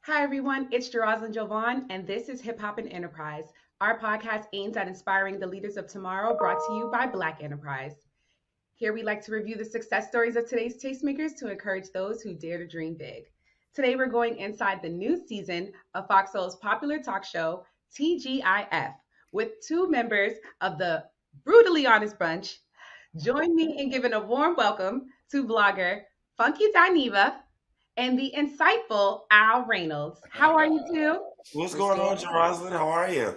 Hi, everyone. It's Jeroslyn Jovan, and this is Hip Hop and Enterprise. Our podcast aims at inspiring the leaders of tomorrow, brought to you by Black Enterprise. Here we like to review the success stories of today's tastemakers to encourage those who dare to dream big. Today, we're going inside the new season of Fox Soul's popular talk show, TGIF, with two members of the Brutally Honest Bunch. Join me in giving a warm welcome to blogger Funky Dineva and the insightful Al Reynolds. How are you two? What's What's going on, going on? Jeroslyn? How are you?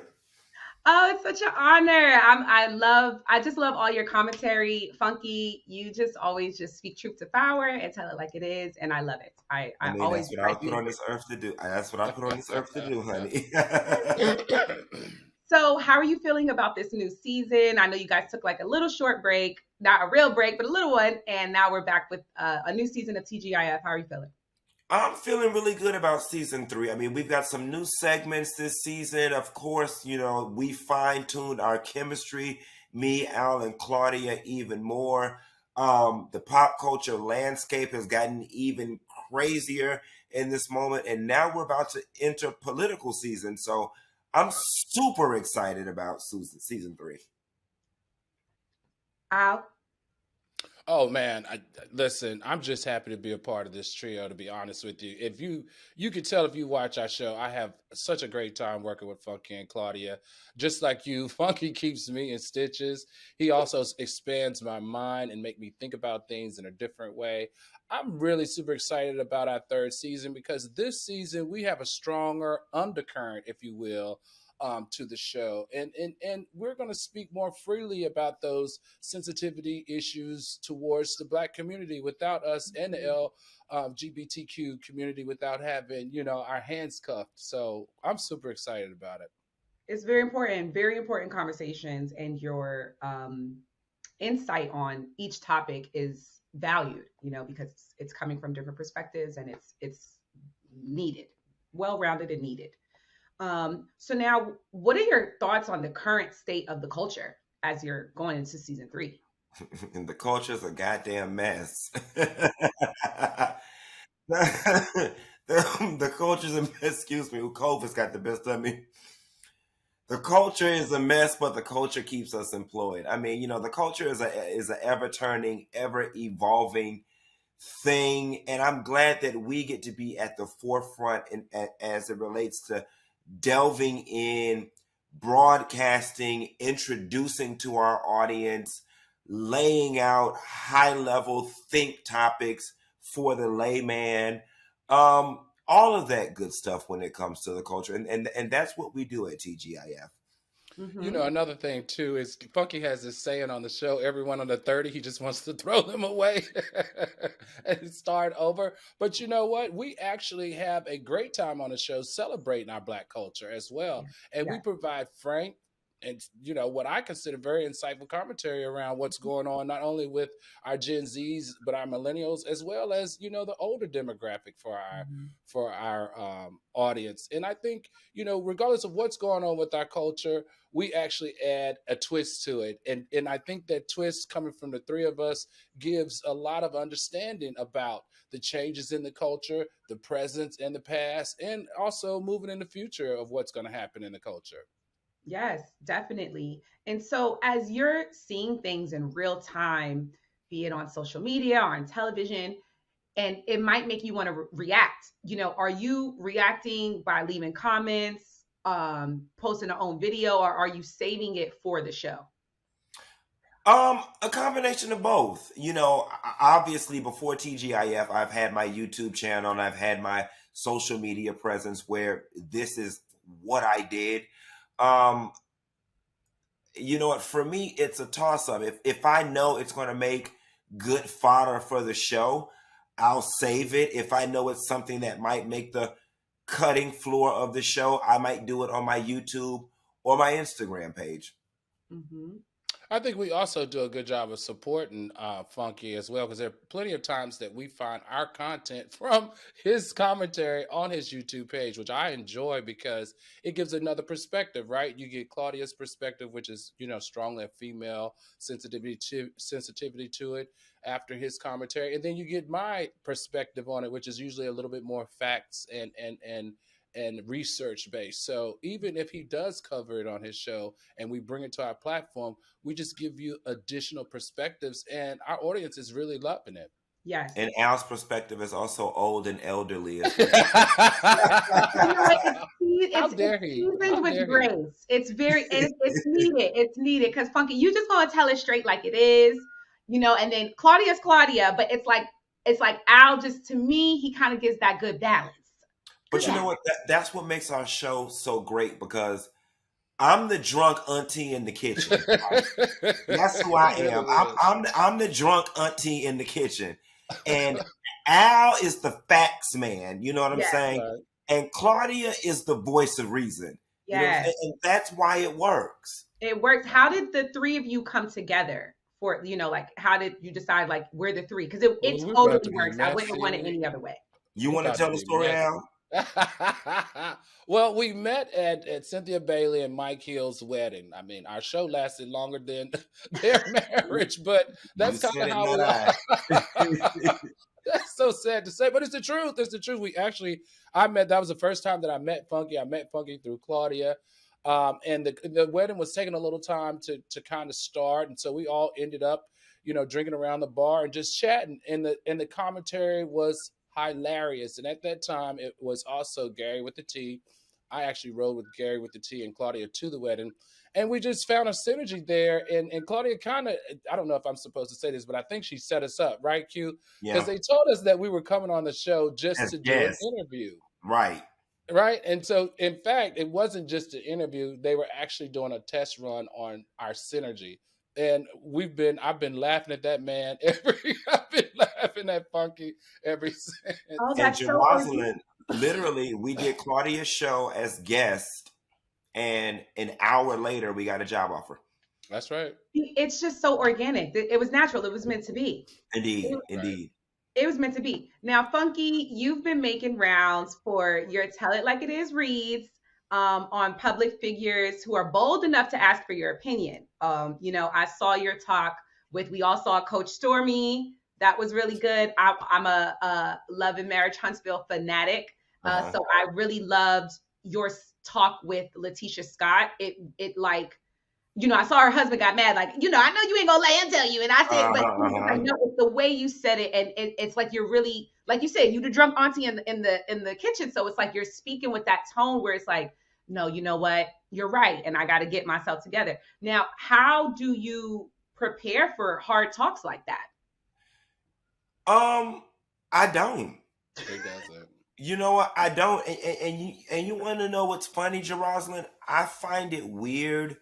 Oh, it's such an honor. I just love all your commentary, Funky. You just always just speak truth to power and tell it like it is, and I love it. I I mean, always that's what I was write put you. on this earth to do. That's what I put on this earth to do, honey. So, how are you feeling about this new season? I know you guys took like a little short break, not a real break, but a little one, and now we're back with a new season of TGIF. How are you feeling? I'm feeling really good about season three. I mean, we've got some new segments this season. Of course, we fine tuned our chemistry, me, Al, and Claudia, even more. The pop culture landscape has gotten even crazier in this moment, and now we're about to enter political season. So I'm super excited about season three. Al? Oh man, listen. I'm just happy to be a part of this trio. To be honest with you, if you could tell if you watch our show, I have such a great time working with Funky and Claudia. Just like you, Funky keeps me in stitches. He also expands my mind and make me think about things in a different way. I'm really super excited about our third season because this season we have a stronger undercurrent, if you will, to the show, and we're going to speak more freely about those sensitivity issues towards the Black community without us and the LGBTQ community without having our hands cuffed. So I'm super excited about it. It's very important conversations, and your insight on each topic is valued, because it's coming from different perspectives and it's needed, well rounded and needed. So now, what are your thoughts on the current state of the culture as you're going into season three? And the culture's a goddamn mess. The culture's a mess. Excuse me. COVID's got the best of me. The culture is a mess, but the culture keeps us employed. I mean, the culture is a ever turning, ever evolving thing, and I'm glad that we get to be at the forefront as it relates to delving in, broadcasting, introducing to our audience, laying out high level think topics for the layman. All of that good stuff when it comes to the culture. And that's what we do at TGIF. Mm-hmm. Another thing too is Funky has this saying on the show: everyone under 30, he just wants to throw them away and start over. But you know what? We actually have a great time on the show celebrating our Black culture as well, Yeah. and we Yeah. provide frank and what I consider very insightful commentary around what's going on, not only with our Gen Zs but our millennials, as well as the older demographic Mm-hmm. for our audience. And I think regardless of what's going on with our culture, we actually add a twist to it, and I think that twist coming from the three of us gives a lot of understanding about the changes in the culture, the present and the past, and also moving in the future of what's going to happen in the culture. Yes, definitely. And so, as you're seeing things in real time, be it on social media or on television, and it might make you want to react, are you reacting by leaving comments, posting your own video, or are you saving it for the show? A combination of both. Obviously before TGIF, I've had my YouTube channel and I've had my social media presence where this is what I did. Um, you know what? For me, it's a toss up. If I know it's going to make good fodder for the show, I'll save it. If I know it's something that might make the cutting floor of the show, I might do it on my YouTube or my Instagram page. Mm-hmm. I think we also do a good job of supporting Funky as well, because there are plenty of times that we find our content from his commentary on his YouTube page, which I enjoy because it gives another perspective, right? You get Claudia's perspective, which is, strongly a female sensitivity to it after his commentary, and then you get my perspective on it, which is usually a little bit more facts and research based. So even if he does cover it on his show and we bring it to our platform, we just give you additional perspectives, and our audience is really loving it. Yes. And Al's perspective is also old and elderly as well. You know what? How It's dare he? seasoned How with dare he? grace. It's very, and it's needed. It's needed because Funky, you just gonna tell it straight like it is, and then Claudia's Claudia, but it's like Al, just to me, he kind of gives that good balance. But you know what? That's what makes our show so great, because I'm the drunk auntie in the kitchen. That's who I am. I'm the drunk auntie in the kitchen, and Al is the facts man. You know what I'm saying? Right. And Claudia is the voice of reason. Yes. And that's why it works. It works. How did the three of you come together for, like, how did you decide, like, we're the three? Because it totally works. I wouldn't want it any other way. You want to tell the story, Al? Well, we met at Cynthia Bailey and Mike Hill's wedding. I mean, our show lasted longer than their marriage, but that's kind of how that's so sad to say, but it's the truth. It's the truth. That was the first time that I met Funky. I met Funky through Claudia. And the wedding was taking a little time to kind of start. And so we all ended up, drinking around the bar and just chatting. And the commentary was hilarious. And at that time, it was also Gary with the T. I actually rode with Gary with the T and Claudia to the wedding. And we just found a synergy there. And Claudia kind of, I don't know if I'm supposed to say this, but I think she set us up, right, Q? Because they told us that we were coming on the show just to do an interview. Right. Right. And so, in fact, it wasn't just an interview. They were actually doing a test run on our synergy. And I've been laughing at that man I've been laughing at Funky ever since. Oh, and Rosalind, literally, we did Claudia's show as guest, and an hour later, we got a job offer. That's right. It's just so organic. It was natural. It was meant to be. Indeed. It was meant to be. Now, Funky, you've been making rounds for your Tell It Like It Is reads on public figures who are bold enough to ask for your opinion. I saw your talk we all saw Coach Stormy. That was really good. I'm a Love and Marriage Huntsville fanatic. So I really loved your talk with Letitia Scott. It like, I saw her husband got mad, like, I know you ain't gonna let him tell you. And I said, but I know it's the way you said it. And it's like, you're really, like you said, you the drunk auntie in the kitchen. So it's like, you're speaking with that tone where it's like, no, you know what? You're right. And I got to get myself together. Now, how do you prepare for hard talks like that? I don't. He doesn't. You know what? I don't. And you want to know what's funny, Jeroslyn? I find it weird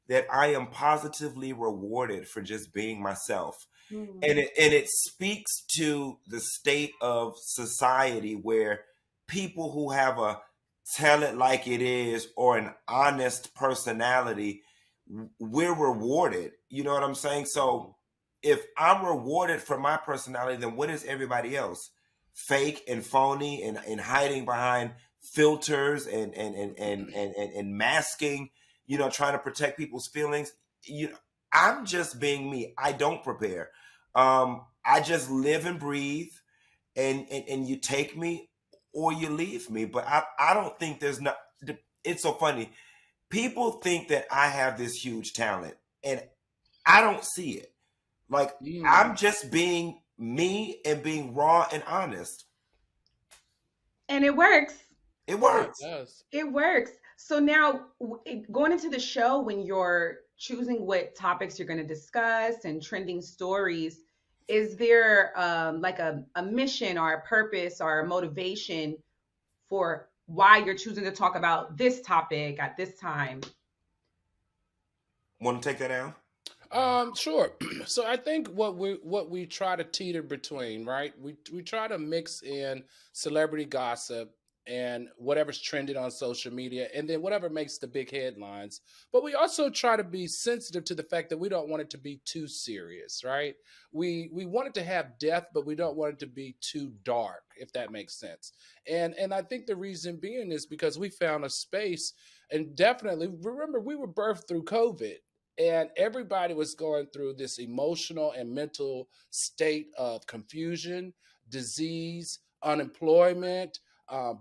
that I am positively rewarded for just being myself. Mm. And it speaks to the state of society where people who have a tell it like it is or an honest personality, we're rewarded. You know what I'm saying? So if I'm rewarded for my personality, then what is everybody else? Fake and phony and hiding behind filters and masking, trying to protect people's feelings. I'm just being me. I don't prepare. I just live and breathe, and you take me or you leave me. But I don't think it's so funny. People think that I have this huge talent, and I don't see it. Like, I'm just being me and being raw and honest. And it works. It works. It works. So now, going into the show, when you're choosing what topics you're going to discuss and trending stories, is there like a mission or a purpose or a motivation for why you're choosing to talk about this topic at this time? Want to take that down? Sure. So I think what we try to teeter between, right? We try to mix in celebrity gossip and whatever's trending on social media, and then whatever makes the big headlines. But we also try to be sensitive to the fact that we don't want it to be too serious, right? We want it to have depth, but we don't want it to be too dark, if that makes sense. And I think the reason being is because we found a space, and definitely remember we were birthed through COVID. And everybody was going through this emotional and mental state of confusion, disease, unemployment,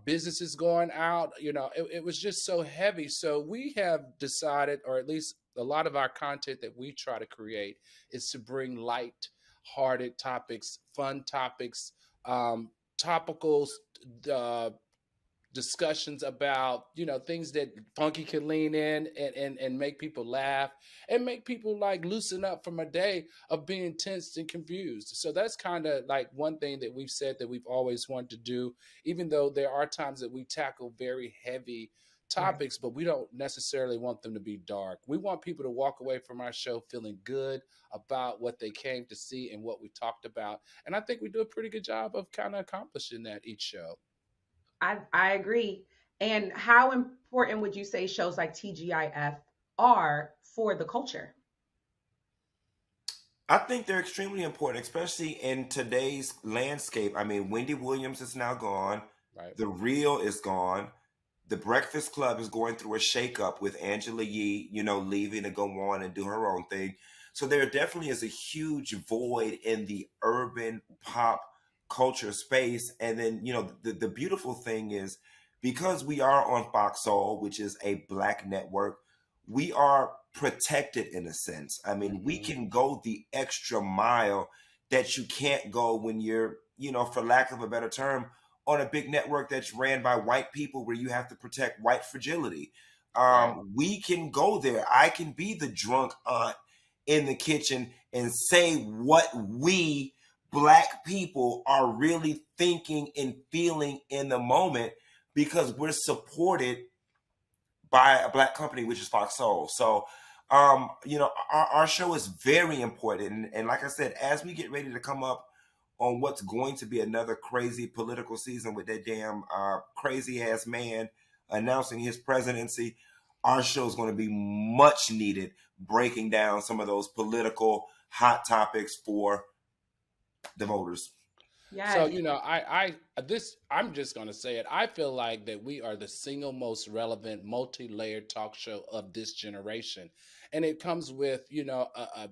businesses going out. It was just so heavy. So we have decided, or at least a lot of our content that we try to create, is to bring light-hearted topics, fun topics, topical uh, discussions about things that Funky can lean in and make people laugh and make people like loosen up from a day of being tense and confused. So that's kind of like one thing that we've said that we've always wanted to do, even though there are times that we tackle very heavy Right. topics, but we don't necessarily want them to be dark. We want people to walk away from our show feeling good about what they came to see and what we talked about, and I think we do a pretty good job of kind of accomplishing that each show. I agree. And how important would you say shows like TGIF are for the culture? I think they're extremely important, especially in today's landscape. I mean, Wendy Williams is now gone. Right. The Real is gone. The Breakfast Club is going through a shakeup with Angela Yee, leaving to go on and do her own thing. So there definitely is a huge void in the urban pop culture space. And then, the beautiful thing is because we are on Fox Soul, which is a black network, we are protected in a sense. I mean, we Mm-hmm. can go the extra mile that you can't go when you're, for lack of a better term, on a big network that's ran by white people where you have to protect white fragility. Right. We can go there. I can be the drunk aunt in the kitchen and say what we black people are really thinking and feeling in the moment because we're supported by a black company, which is Fox Soul. So, our show is very important. And like I said, as we get ready to come up on what's going to be another crazy political season with that damn crazy ass man announcing his presidency, our show is going to be much needed, breaking down some of those political hot topics for the voters. So Yes. I'm just gonna say it. I feel like that we are the single most relevant, multi-layered talk show of this generation, and it comes with a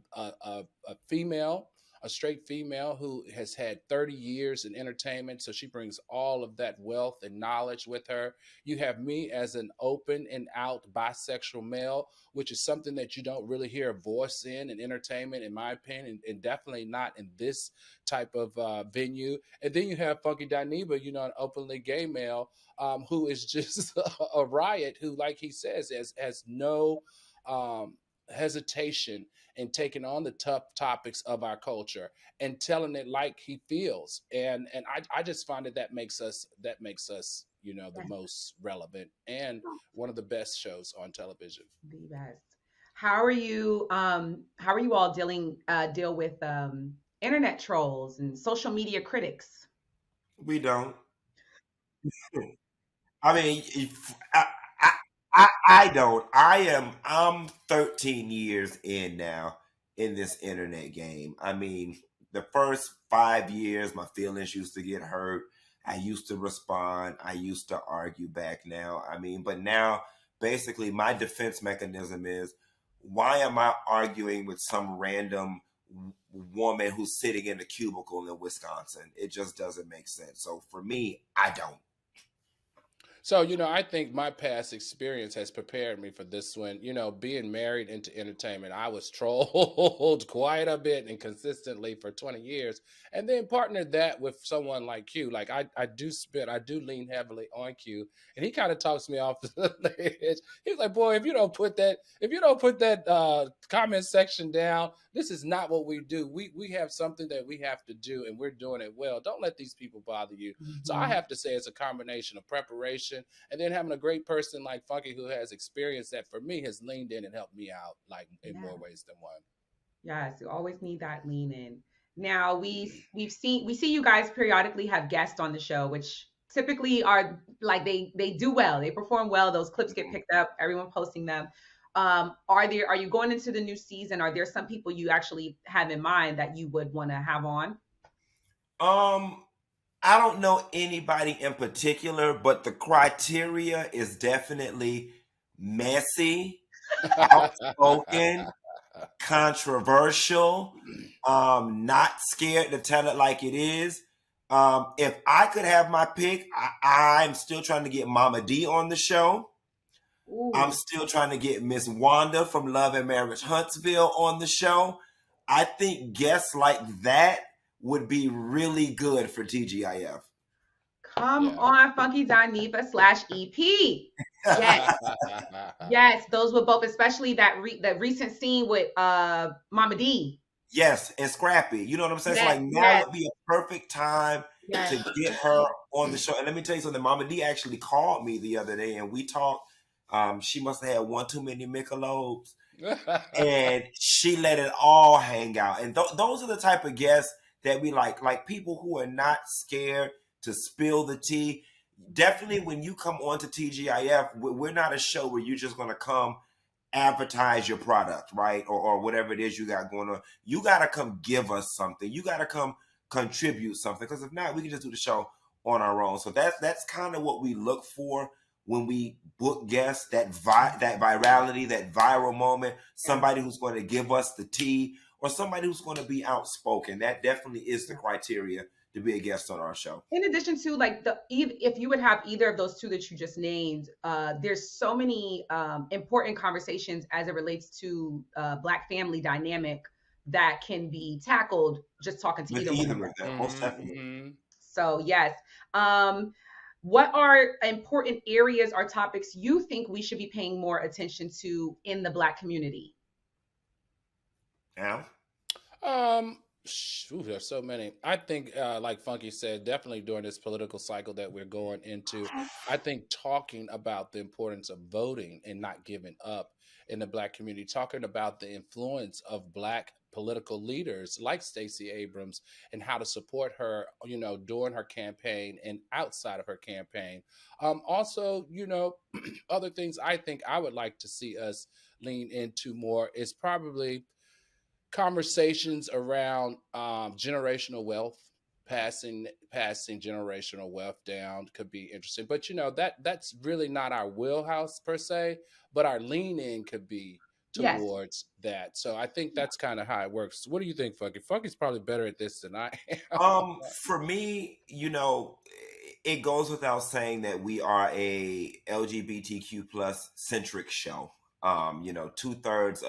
female, a straight female who has had 30 years in entertainment, so she brings all of that wealth and knowledge with her. You have me as an open and out bisexual male, which is something that you don't really hear a voice in entertainment, in my opinion, and definitely not in this type of venue. And then you have Funky Dineva, an openly gay male who is just a riot, who, like he says, has no um, hesitation in taking on the tough topics of our culture and telling it like he feels. And I just find that makes us the Yes. most relevant and one of the best shows on television. The best. How are you all deal with internet trolls and social media critics? We don't. I mean, if, I don't. I'm 13 years in now in this internet game. I mean, the first 5 years, my feelings used to get hurt. I used to respond. I used to argue back now. I mean, but now basically my defense mechanism is why am I arguing with some random woman who's sitting in a cubicle in Wisconsin? It just doesn't make sense. So for me, I don't. So, I think my past experience has prepared me for this one. Being married into entertainment, I was trolled quite a bit and consistently for 20 years. And then partnered that with someone like Q. Like I do lean heavily on Q. And he kind of talks me off the ledge. He's like, boy, if you don't put that comment section down, this is not what we do. We have something that we have to do and we're doing it well. Don't let these people bother you. So I Mhm. have to say it's a combination of preparation and then having a great person like Funky who has experience that for me has leaned in and helped me out like in Yeah. more ways than one. Yes, you always need that lean in. Now we see you guys periodically have guests on the show, which typically are like they do well. They perform well. Those clips get picked up. Everyone posting them. Are you going into the new season? Are there some people you actually have in mind that you would want to have on? Um, I don't know anybody in particular, but the criteria is definitely messy, outspoken, controversial, not scared to tell it like it is. If I could have my pick, I'm still trying to get Mama D on the show. I'm Ooh, still trying to get Miss Wanda from Love and Marriage Huntsville on the show. I think guests like that would be really good for TGIF. come Yeah. on, Funky Dineva slash EP. Yes, yes, those were both, especially that recent scene with Mama D. Yes, and Scrappy. You know what I'm saying? So Yes, like now yes, would be a perfect time yes. to get her on the show. And let me tell you something. Mama D actually called me the other day and we talked. She must have had one too many Michelobes, and she let it all hang out. And those are the type of guests that we like people who are not scared to spill the tea. Definitely, when you come on to TGIF, we're not a show where you're just going to come advertise your product, right? Or whatever it is you got going on. You got to come give us something. You got to come contribute something. Because if not, we can just do the show on our own. So that's kind of what we look for when we book guests, that virality, that viral moment, somebody who's going to give us the tea or somebody who's going to be outspoken. That definitely is the criteria to be a guest on our show. In addition to like if you would have either of those two that you just named, there's so many important conversations as it relates to Black family dynamic that can be tackled just talking to With either one of either them. of them, most definitely. Mm-hmm. So yes. What are important areas or topics you think we should be paying more attention to in the Black community? Now, There's so many. I think, like Funky said, definitely during this political cycle that we're going into, I think talking about the importance of voting and not giving up in the Black community, talking about the influence of Black political leaders like Stacey Abrams and how to support her, during her campaign and outside of her campaign. Also, other things I think I would like to see us lean into more is probably conversations around generational wealth, passing generational wealth down could be interesting. But that's really not our wheelhouse per se, but our lean in could be Yes. towards that. So I think that's kind of how it works. What do you think, Funky? Funky's probably better at this than I am. for me, it goes without saying that we are a LGBTQ plus centric show. 2/3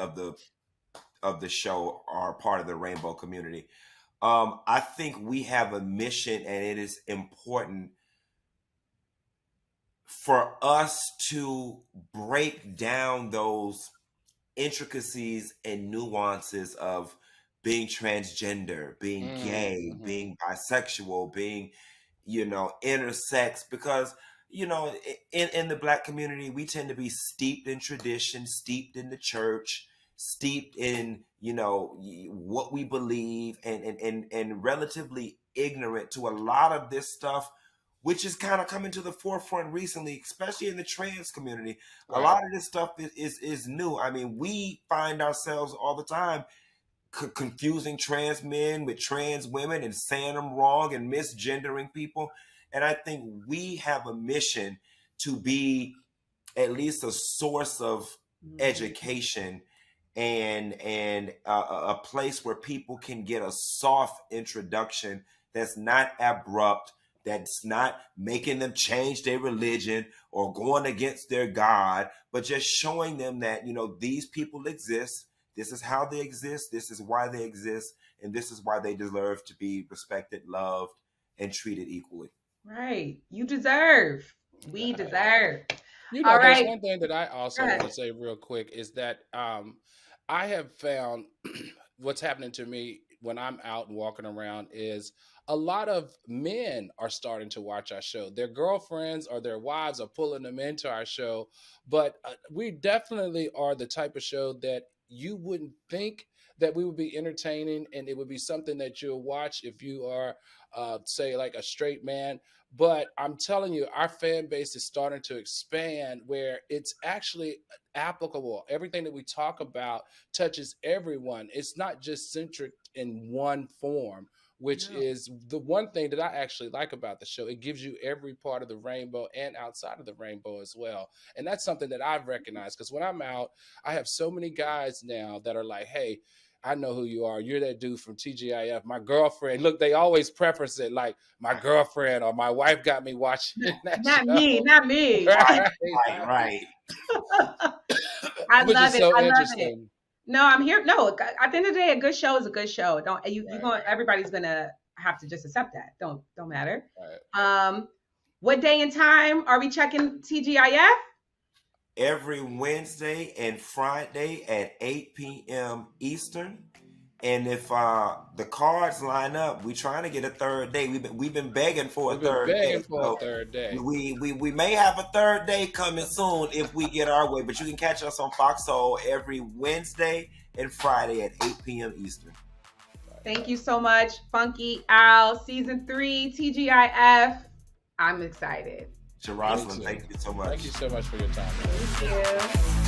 of the show are part of the rainbow community. I think we have a mission, and it is important for us to break down those intricacies and nuances of being transgender, being gay, Mm-hmm. being bisexual, being, intersex, because, in the Black community, we tend to be steeped in tradition, steeped in the church, steeped in, what we believe, and relatively ignorant to a lot of this stuff, which is kind of coming to the forefront recently, especially in the trans community. A Right. lot of this stuff is new. I mean, we find ourselves all the time confusing trans men with trans women and saying them wrong and misgendering people. And I think we have a mission to be at least a source of Mhm. education and a place where people can get a soft introduction that's not abrupt, that's not making them change their religion or going against their God, but just showing them that these people exist. This is how they exist. This is why they exist, and this is why they deserve to be respected, loved, and treated equally. Right. You deserve. We Right. deserve. All There's right. one thing that I Go also want ahead. to say real quick is that I have found what's happening to me when I'm out and walking around is a lot of men are starting to watch our show. Their girlfriends or their wives are pulling them into our show, but we definitely are the type of show that you wouldn't think that we would be entertaining, and it would be something that you'll watch if you are, say, like a straight man. But I'm telling you, our fan base is starting to expand where it's actually applicable. Everything that we talk about touches everyone. It's not just centric in one form, which is the one thing that I actually like about the show. It gives you every part of the rainbow and outside of the rainbow as well. And that's something that I've recognized, because when I'm out, I have so many guys now that are like, hey, I know who you are. You're that dude from TGIF. My girlfriend, look, they always preface it like my girlfriend or my wife got me watching that Not show. me, not me. Right. I Which love is it. so I love it. interesting. No, I'm here. No, at the end of the day, a good show is a good show. Don't you going everybody's gonna have to just accept that. Don't matter. Right. What day and time are we checking TGIF? Every Wednesday and Friday at 8 p.m. Eastern. And if the cards line up, we're trying to get a third day. We've been begging for a third day. A third day. We may have a third day coming soon if we get our way. But you can catch us on Foxhole every Wednesday and Friday at 8 p.m. Eastern. Thank you so much, Funky Al. Season 3, TGIF. I'm excited. Roslyn, thank you so much. Thank you so much for your time. Thank you.